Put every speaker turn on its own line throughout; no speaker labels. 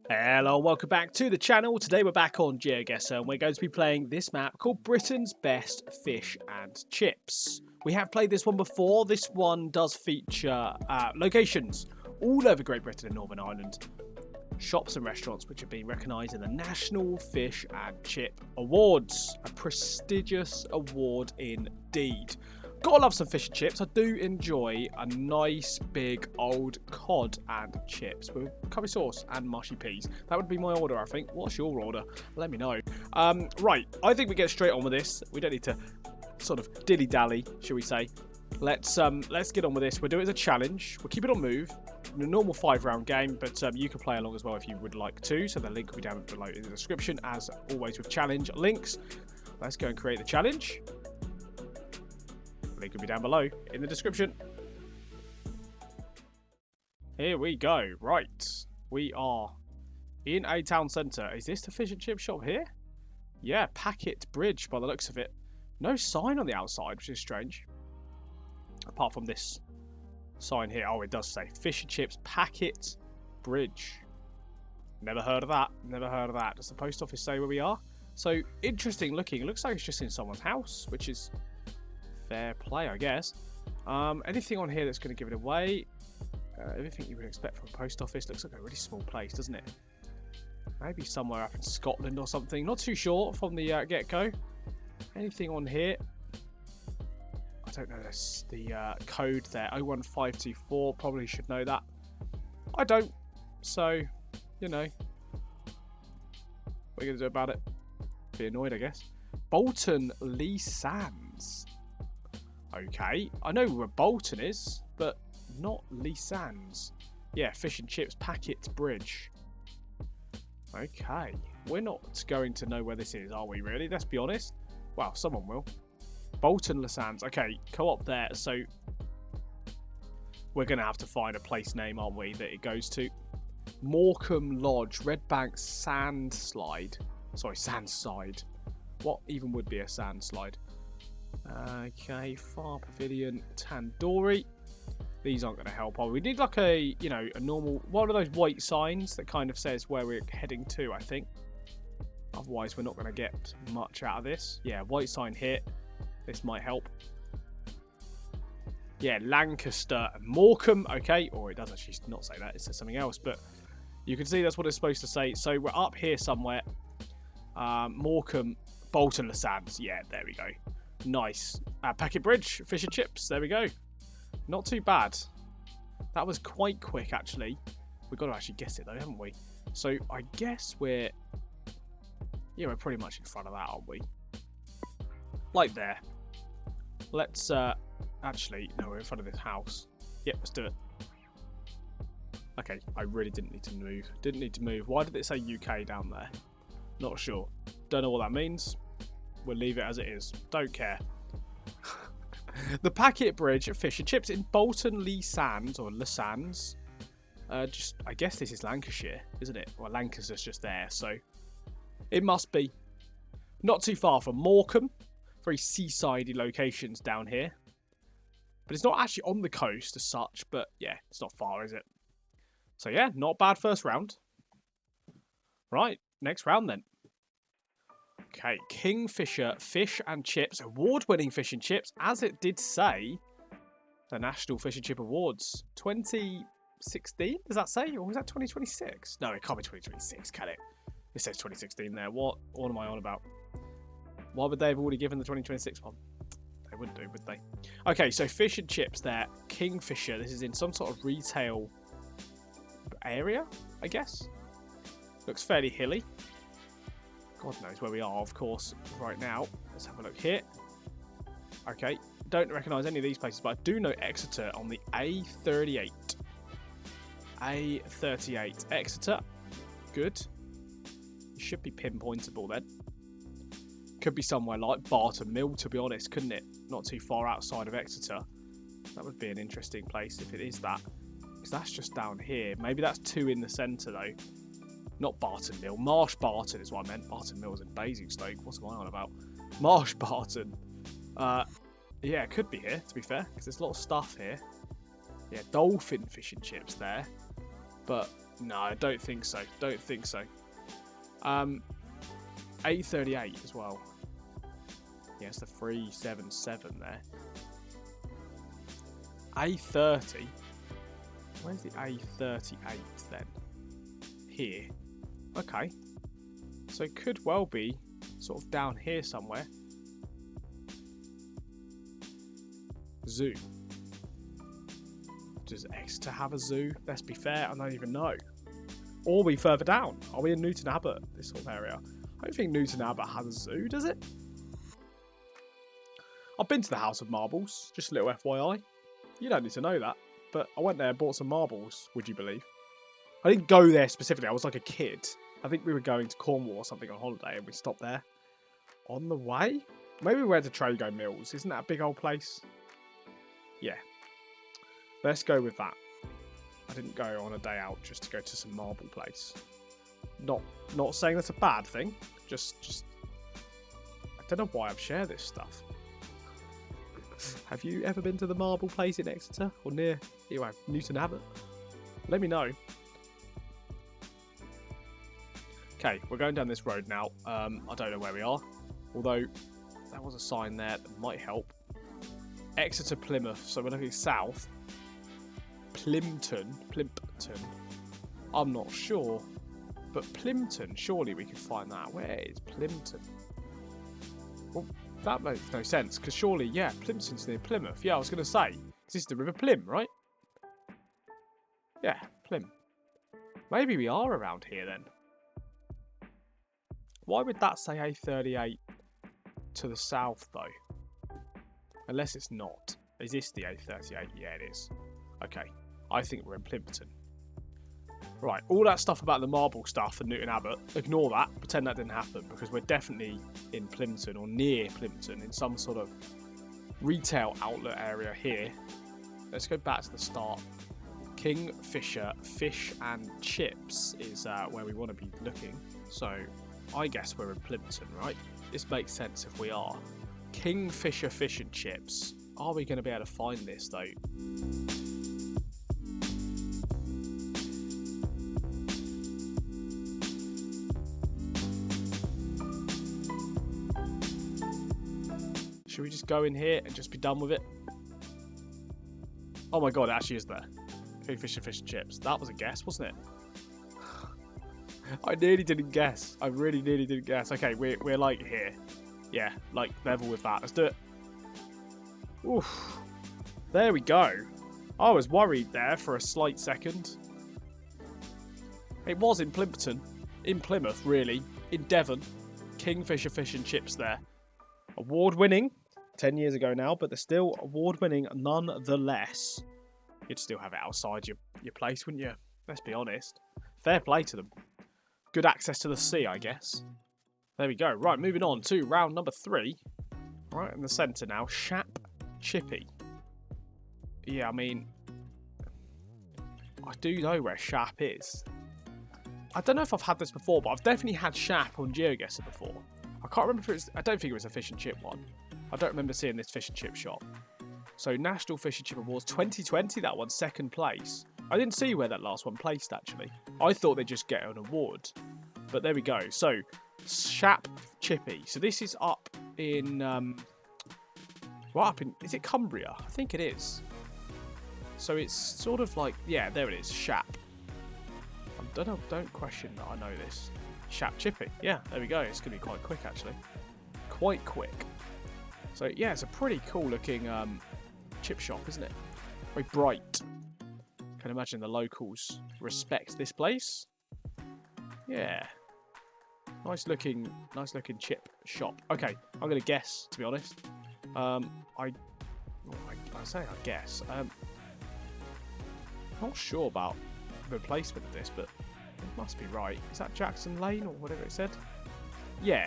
Hello, welcome back to the channel. Today we're back on GeoGuessr and we're going to be playing this map called Britain's Best Fish and Chips. We have played this one before. This one does feature locations all over Great Britain and Northern Ireland. Shops and restaurants which have been recognised in the National Fish and Chip Awards. A prestigious award indeed. Gotta love some fish and chips. I do enjoy a nice big old cod and chips with curry sauce and mushy peas. That would be my order, I think. What's your order? Let me know. Right, I think we get straight on with this. We don't need to sort of dilly-dally, shall we say. Let's get on with this. We'll do it as a challenge. We'll keep it on move. In a normal 5-round game, but you can play along as well if you would like to. So the link will be down below in the description, as always with challenge links. Let's go and create the challenge. Link will be down below in the description. Here we go. Right. We are in a town centre. Is this the fish and chip shop here? Yeah, Packet Bridge by the looks of it. No sign on the outside, which is strange. Apart from this sign here. Oh, it does say fish and chips Packet Bridge. Never heard of that. Never heard of that. Does the post office say where we are? So, interesting looking. It looks like it's just in someone's house, which is fair play, I guess. Anything on here that's going to give it away? Everything you would expect from a post office. Looks like a really small place, doesn't it? Maybe somewhere up in Scotland or something. Not too sure from the get-go. Anything on here? I don't know the code there. 01524. Probably should know that. I don't. So, you know. What are you going to do about it? Be annoyed, I guess. Bolton-le-Sands. Okay, I know where Bolton is, but not Le-Sands. Yeah, fish and chips, Packet Bridge. Okay, we're not going to know where this is, are we really? Let's be honest. Well, someone will. Bolton-le-Sands. Okay, co-op there, so we're going to have to find a place name, aren't we, that it goes to. Morecambe Lodge, Redbank Sandslide. Sorry, Sandside. What even would be a sandslide? Okay, Far Pavilion, Tandoori. These aren't going to help. We need like a, you know, a normal, one of those white signs that kind of says where we're heading to, I think. Otherwise, we're not going to get much out of this. Yeah, white sign here. This might help. Yeah, Lancaster and Morecambe. Okay, or it does actually not say that. It says something else, but you can see that's what it's supposed to say. So we're up here somewhere. Morecambe, Bolton-le-Sands. Yeah, there we go. Nice. Packet Bridge, fish and chips. There we go. Not too bad. That was quite quick, actually. We've got to actually guess it, though, haven't we? So, I guess we're... Yeah, we're pretty much in front of that, aren't we? Like there. Let's, actually... No, we're in front of this house. Yep, let's do it. Okay, I really didn't need to move. Didn't need to move. Why did it say UK down there? Not sure. Don't know what that means. We'll leave it as it is. Don't care. The Packet Bridge, fish and chips in Bolton-le-Sands, or Le-Sands. I guess this is Lancashire, isn't it? Well, Lancaster's just there, so it must be. Not too far from Morecambe. Very seaside locations down here. But it's not actually on the coast as such, but yeah, it's not far, is it? So yeah, not bad first round. Right, next round then. Okay, Kingfisher Fish and Chips, award-winning fish and chips, as it did say, the National Fish and Chip Awards, 2016, does that say? Or was that 2026? No, it can't be 2026, can it? It says 2016 there. What am I on about? Why would they have already given the 2026 one? They wouldn't do, would they? Okay, so fish and chips there, Kingfisher. This is in some sort of retail area, I guess. Looks fairly hilly. God knows where we are, of course, right now. Let's have a look here. Okay, don't recognise any of these places, but I do know Exeter on the A38. A38. Exeter. Good. It should be pinpointable then. Could be somewhere like Barton Mill, to be honest, couldn't it? Not too far outside of Exeter. That would be an interesting place if it is that. Because that's just down here. Maybe that's 2 in the centre, though. Not Barton Mill. Marsh Barton is what I meant. Barton Mill is in Basingstoke. What am I on about? Marsh Barton. Yeah, it could be here, to be fair. Because there's a lot of stuff here. Yeah, dolphin fish and chips there. But No, I don't think so. Don't think so. 838 as well. Yeah, it's the 377 there. A30. Where's the A38 then? Here. Okay. So it could well be sort of down here somewhere. Zoo. Does Exeter have a zoo? Let's be fair, I don't even know. Or are we further down? Are we in Newton Abbot, this sort of area? I don't think Newton Abbot has a zoo, does it? I've been to the House of Marbles, just a little FYI. You don't need to know that, but I went there and bought some marbles, would you believe? I didn't go there specifically, I was like a kid. I think we were going to Cornwall or something on holiday and we stopped there. On the way? Maybe we went to Trago Mills, isn't that a big old place? Yeah. Let's go with that. I didn't go on a day out just to go to some marble place. Not saying that's a bad thing. Just I don't know why I've shared this stuff. Have you ever been to the marble place in Exeter or near Newton Abbot? Let me know. Okay, we're going down this road now. I don't know where we are, although there was a sign there that might help. Exeter, Plymouth, so we're looking south. Plympton. I'm not sure, but Plympton, surely we could find that. Where is Plympton? Well, that makes no sense, because surely, yeah, Plympton's near Plymouth. Yeah, I was going to say, this is the River Plym, right? Yeah, Plym. Maybe we are around here then. Why would that say A38 to the south, though? Unless it's not. Is this the A38? Yeah, it is. Okay, I think we're in Plympton. Right, all that stuff about the marble stuff and Newton Abbot, ignore that. Pretend that didn't happen, because we're definitely in Plympton or near Plympton in some sort of retail outlet area here. Let's go back to the start. Kingfisher Fish and Chips is where we want to be looking. So I guess we're in Plympton, right? This makes sense if we are. Kingfisher Fish and Chips. Are we going to be able to find this though? Should we just go in here and just be done with it? Oh my god, it actually is there. Kingfisher Fish and Chips. That was a guess, wasn't it? I nearly didn't guess. I really nearly didn't guess. Okay, we're like here. Yeah, like level with that. Let's do it. Oof. There we go. I was worried there for a slight second. It was in Plympton. In Plymouth, really. In Devon. Kingfisher Fish and Chips there. Award-winning. 10 years ago now, but they're still award-winning nonetheless. You'd still have it outside your place, wouldn't you? Let's be honest. Fair play to them. Good access to the sea, I guess. There we go. Right, moving on to round number 3. Right in the centre now. Shap Chippy. Yeah, I mean, I do know where Shap is. I don't know if I've had this before, but I've definitely had Shap on GeoGuessr before. I can't remember if it's... I don't think it was a fish and chip one. I don't remember seeing this fish and chip shop. So, National Fish and Chip Awards 2020, that one, second place. I didn't see where that last one placed, actually. I thought they'd just get an award. But there we go. So, Shap Chippy. So, this is up in... Right up in... Is it Cumbria? I think it is. So, it's sort of like... Yeah, there it is. Shap. Don't question that I know this. Shap Chippy. Yeah, there we go. It's going to be quite quick, actually. Quite quick. So, yeah, it's a pretty cool looking chip shop, isn't it? Very bright. Can imagine the locals respect this place. Yeah. Nice looking chip shop. Okay, I'm going to guess, to be honest. I say I guess. Not sure about the placement of this, but it must be right. Is that Jackson Lane or whatever it said? Yeah.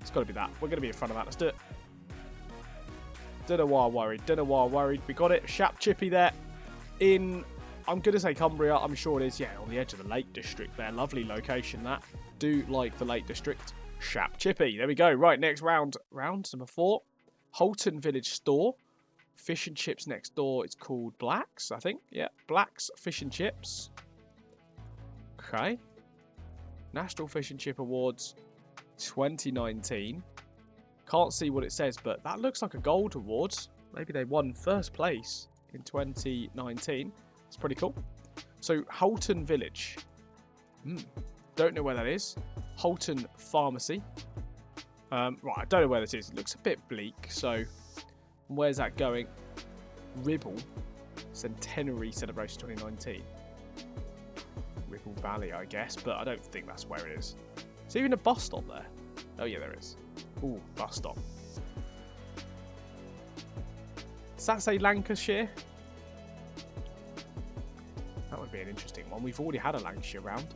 It's got to be that. We're going to be in front of that. Let's do it. Don't know why I worried. We got it. Shap Chippy there. In, I'm going to say Cumbria. I'm sure it is. Yeah, on the edge of the Lake District there. Lovely location, that. Do like the Lake District. Shap Chippy. There we go. Right, next round. Round number 4. Halton Village Store. Fish and chips next door. It's called Black's, I think. Yeah, Black's Fish and Chips. Okay. National Fish and Chip Awards 2019. Can't see what it says, but that looks like a gold award. Maybe they won first place in 2019. It's pretty cool. So, Halton Village. Don't know where that is. Halton Pharmacy. Right, I don't know where this is. It looks a bit bleak. So, where's that going? Ribble Centenary Celebration 2019. Ribble Valley, I guess, but I don't think that's where it is. Is there even a bus stop there? Oh yeah, there is. Ooh, bus stop. Does that say Lancashire? That would be an interesting one. We've already had a Lancashire round.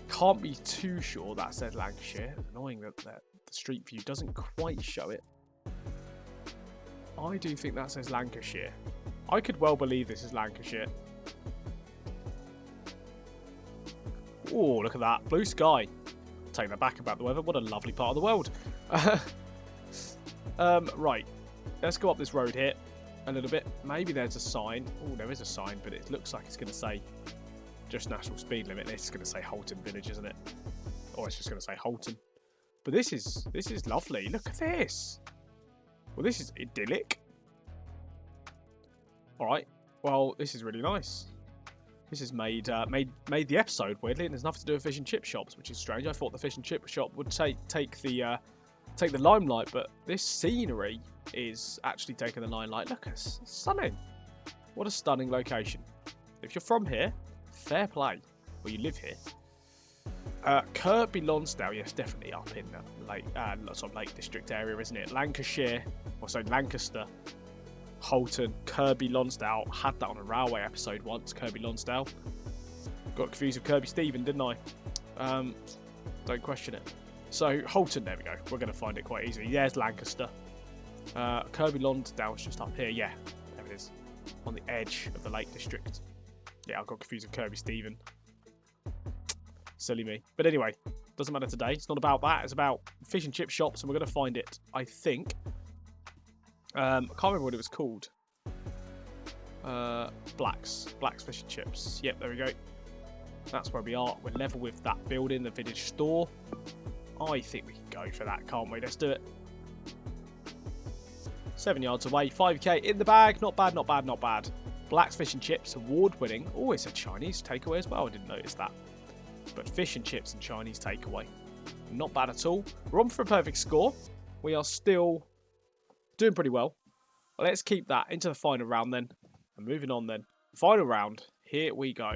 Can't be too sure that says Lancashire. Annoying that the street view doesn't quite show it. I do think that says Lancashire. I could well believe this is Lancashire. Oh, look at that. Blue sky. Take that back about the weather. What a lovely part of the world. Right. Let's go up this road here a little bit. Maybe there's a sign. Oh, there is a sign, but it looks like it's going to say just national speed limit. It's going to say Halton Village, isn't it? Or it's just going to say Halton. But this is lovely. Look at this. Well, this is idyllic. All right. Well, this is really nice. This has made the episode weirdly, and there's nothing to do with fish and chip shops, which is strange. I thought the fish and chip shop would take the limelight, but this scenery is actually taking the limelight. Look, it's stunning. What a stunning location. If you're from here, fair play. Well, you live here. Kirby Lonsdale, yes, definitely up in the Lake District area, isn't it? Lancashire, or so Lancaster, Halton, Kirby Lonsdale. Had that on a railway episode once, Kirby Lonsdale. Got confused with Kirby Stephen, didn't I? Don't question it. So, Halton, there we go. We're going to find it quite easily. There's Lancaster. Kirby Lonsdale's just up here. Yeah, there it is. On the edge of the Lake District. Yeah, I got confused with Kirby Stephen. Silly me. But anyway, doesn't matter today. It's not about that. It's about fish and chip shops, and we're going to find it, I think. I can't remember what it was called. Black's Fish and Chips. Yep, there we go. That's where we are. We're level with that building, the village store. I think we can go for that, can't we? Let's do it. 7 yards away, 5k in the bag. Not bad, not bad, not bad. Black's Fish and Chips, award-winning. Oh, it's a Chinese takeaway as well. I didn't notice that. But fish and chips and Chinese takeaway. Not bad at all. We're on for a perfect score. We are still doing pretty well. Let's keep that into the final round then. And moving on then. Final round. Here we go.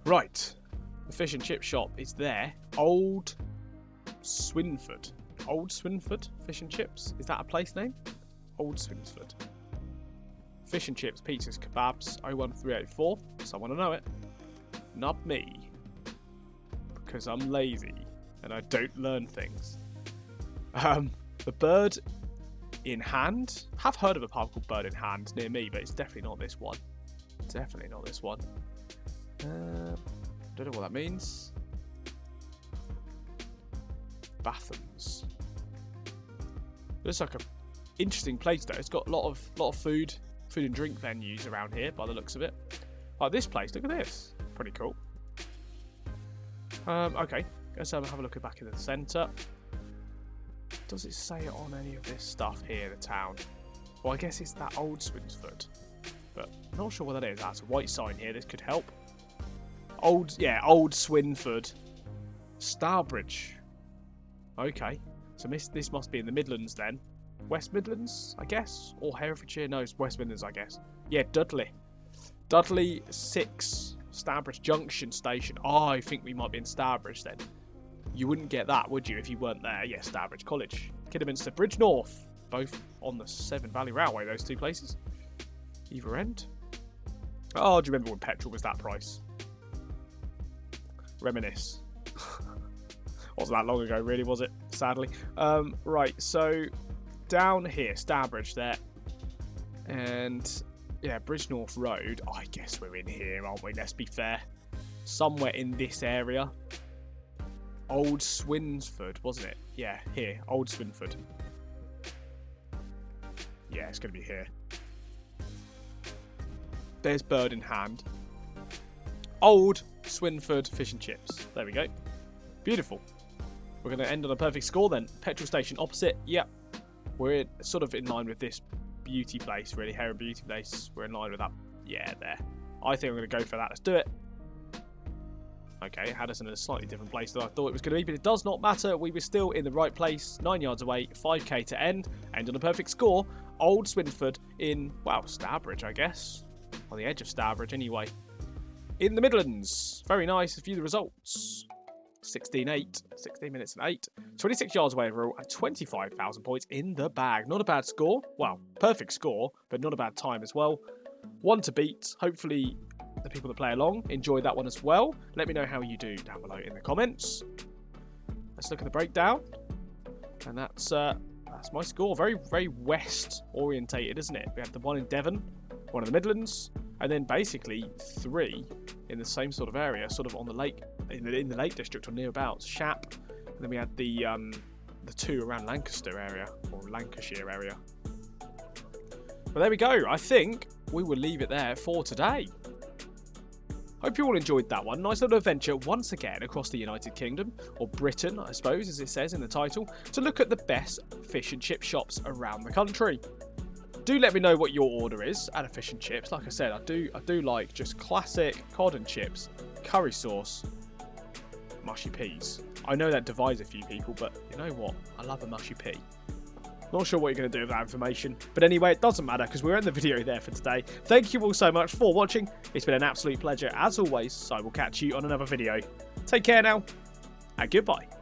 Right. The fish and chip shop is there. Old Swinford. Old Swinford Fish and Chips. Is that a place name? Old Swinford. Fish and chips, pizzas, kebabs. 01384. Someone will know it. Not me. Because I'm lazy. And I don't learn things. The Bird in Hand. Have heard of a pub called Bird in Hand near me, but it's definitely not this one. Definitely not this one. Don't know what that means. Bathams. Looks like a interesting place though. It's got a lot of food and drink venues around here by the looks of it. Like this place, look at this. Pretty cool. Okay, let's have a look back in the centre. Does it say it on any of this stuff here, the town? Well, I guess it's that Old Swinsford. But I'm not sure what that is. That's a white sign here. This could help. Old Swinford. Stourbridge. Okay. So this must be in the Midlands then. West Midlands, I guess? Or Herefordshire? No, it's West Midlands, I guess. Yeah, Dudley. Dudley 6. Stourbridge Junction Station. Oh, I think we might be in Stourbridge then. You wouldn't get that, would you, if you weren't there? Yeah, Stourbridge College. Kidderminster, Bridge North. Both on the Severn Valley Railway, those two places. Either end. Oh, do you remember when petrol was that price? Reminisce. Wasn't that long ago, really, was it? Sadly. Right, so down here, Stourbridge there. And yeah, Bridge North Road. I guess we're in here, aren't we? Let's be fair. Somewhere in this area. Old Swinsford, wasn't it? Yeah, here. Old Swinford. Yeah, it's going to be here. There's Bird in Hand. Old Swinford fish and chips. There we go. Beautiful. We're going to end on a perfect score then. Petrol station opposite. Yep. We're sort of in line with this beauty place, really. Hair and beauty place. We're in line with that. Yeah, there. I think I'm going to go for that. Let's do it. Okay, it had us in a slightly different place than I thought it was going to be, but it does not matter. We were still in the right place. 9 yards away. 5k to end. End on a perfect score. Old Swinford in, wow, Stourbridge, I guess. On the edge of Stourbridge, anyway. In the Midlands. Very nice. A few of the results. 16-8. 16 minutes and 8. 26 yards away overall and 25,000 points in the bag. Not a bad score. Well, perfect score, but not a bad time as well. One to beat. Hopefully the people that play along enjoy that one as well. Let me know how you do down below in the comments. Let's look at the breakdown. And that's my score. Very, very west orientated, isn't it? We have the one in Devon, one in the Midlands, and then basically 3 in the same sort of area, sort of on the lake, in the Lake District or nearabouts. Shap, and then we had the 2 around Lancaster area or Lancashire area. But there we go. I think we will leave it there for today. Hope you all enjoyed that one. Nice little adventure once again across the United Kingdom, or Britain, I suppose, as it says in the title, to look at the best fish and chip shops around the country. Do let me know what your order is out of fish and chips. Like I said, I do like just classic cod and chips, curry sauce, mushy peas. I know that divides a few people, but you know what? I love a mushy pea. Not sure what you're going to do with that information. But anyway, it doesn't matter because we're in the video there for today. Thank you all so much for watching. It's been an absolute pleasure as always. So I will catch you on another video. Take care now and goodbye.